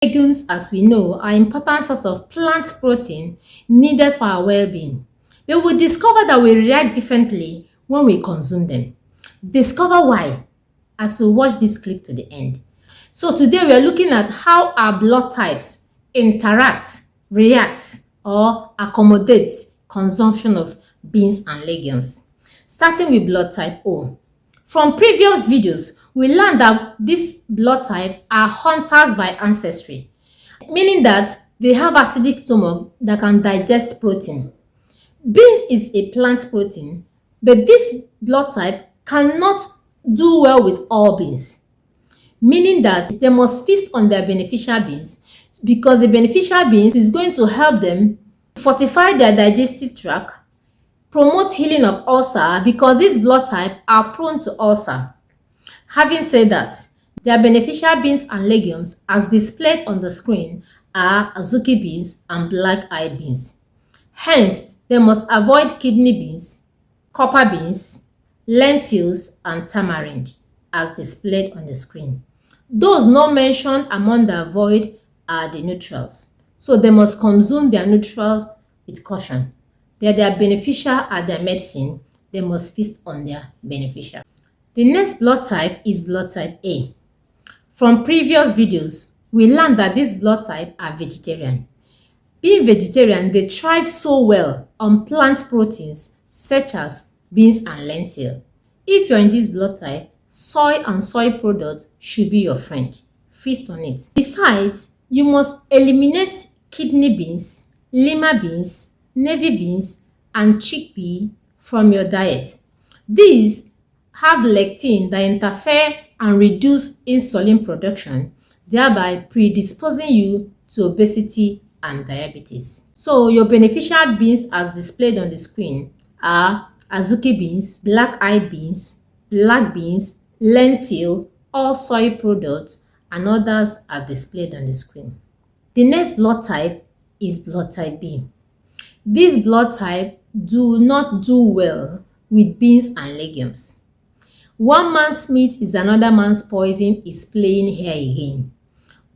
Legumes, as we know, are important source of plant protein needed for our well-being. But we discover that we react differently when we consume them. Discover why as we watch this clip to the end. So today we are looking at how our blood types interact, react, or accommodate consumption of beans and legumes. Starting with blood type O. From previous videos, we learned that these blood types are hunters by ancestry, meaning that they have acidic stomach that can digest protein. Beans is a plant protein, but this blood type cannot do well with all beans, meaning that they must feast on their beneficial beans because the beneficial beans is going to help them fortify their digestive tract, promote healing of ulcer because these blood type are prone to ulcer. Having said that, their beneficial beans and legumes as displayed on the screen are azuki beans and black-eyed beans. Hence, they must avoid kidney beans, copper beans, lentils, and tamarind as displayed on the screen. Those not mentioned among the avoid are the neutrals. So they must consume their neutrals with caution. They are their beneficial are their medicine. They must feast on their beneficial. The next blood type is blood type A. From previous videos, we learned that this blood type are vegetarian. Being vegetarian, they thrive so well on plant proteins such as beans and lentil. If you're in this blood type, soy and soy products should be your friend. Feast on it. Besides, you must eliminate kidney beans, lima beans, navy beans, and chickpea from your diet. These have lectin that interfere and reduce insulin production, thereby predisposing you to obesity and diabetes. So your beneficial beans as displayed on the screen are azuki beans, black-eyed beans, black beans, lentil, all soy products, and others are displayed on the screen. The next blood type is blood type B. This blood type do not do well with beans and legumes. One man's meat is another man's poison is playing here again.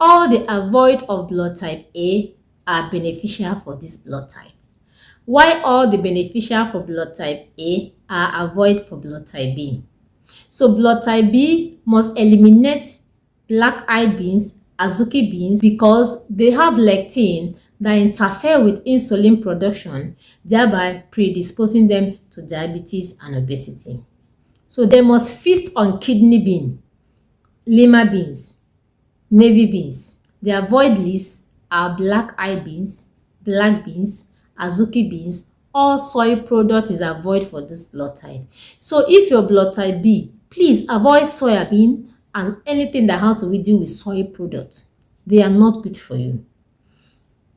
All the avoid of blood type A are beneficial for this blood type, while all the beneficial for blood type A are avoid for blood type B. So blood type B must eliminate black-eyed beans, azuki beans because they have lectin that interfere with insulin production, thereby predisposing them to diabetes and obesity. So they must feast on kidney bean, lima beans, navy beans. The avoid list are black-eyed beans, black beans, azuki beans. All soy product is avoid for this blood type. So if your blood type B, please avoid soya bean and anything that has to do with soy products. They are not good for you.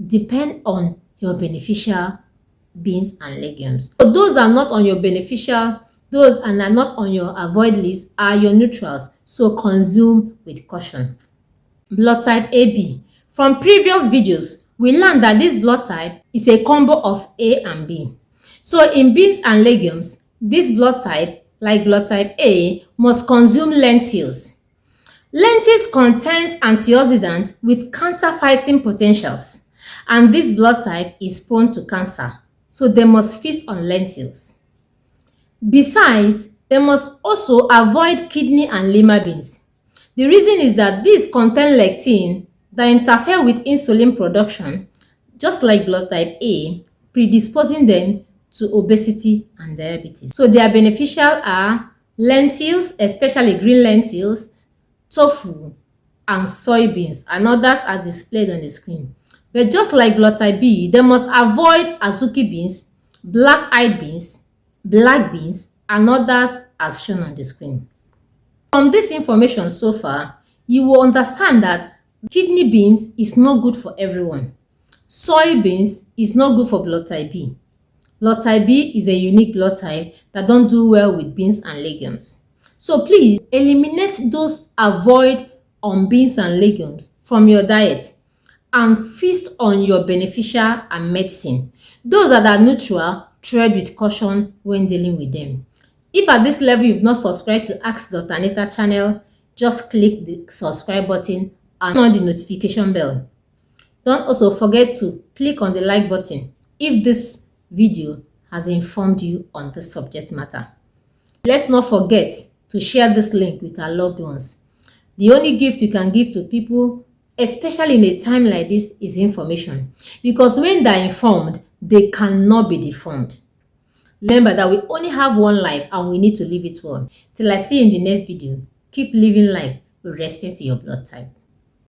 Depend on your beneficial beans and legumes. So those are not on your beneficial, those and are not on your avoid list are your neutrals. So consume with caution. Blood type AB. From previous videos, we learned that this blood type is a combo of A and B. So in beans and legumes, this blood type, like blood type A, must consume lentils. Lentils contains antioxidants with cancer-fighting potentials, and this blood type is prone to cancer, so they must feast on lentils. Besides, they must also avoid kidney and lima beans. The reason is that these contain lectin that interfere with insulin production, just like blood type A, predisposing them to obesity and diabetes. So their beneficial are lentils, especially green lentils, tofu, and soybeans, and others are displayed on the screen. But just like blood type B, they must avoid azuki beans, black-eyed beans, black beans, and others as shown on the screen. From this information so far, you will understand that kidney beans is not good for everyone. Soybeans is not good for blood type B. Blood type B is a unique blood type that don't do well with beans and legumes. So please eliminate those avoid on beans and legumes from your diet and feast on your beneficial and medicine. Those that are neutral, tread with caution when dealing with them. If at this level you've not subscribed to Ask Dr. Anita channel, just click the subscribe button and turn on the notification bell. Don't also forget to click on the like button if this video has informed you on this subject matter. Let's not forget to share this link with our loved ones. The only gift you can give to people, especially in a time like this, is information. Because when they're informed, they cannot be deformed. Remember that we only have one life and we need to live it well. Till I see you in the next video, keep living life with respect to your blood type.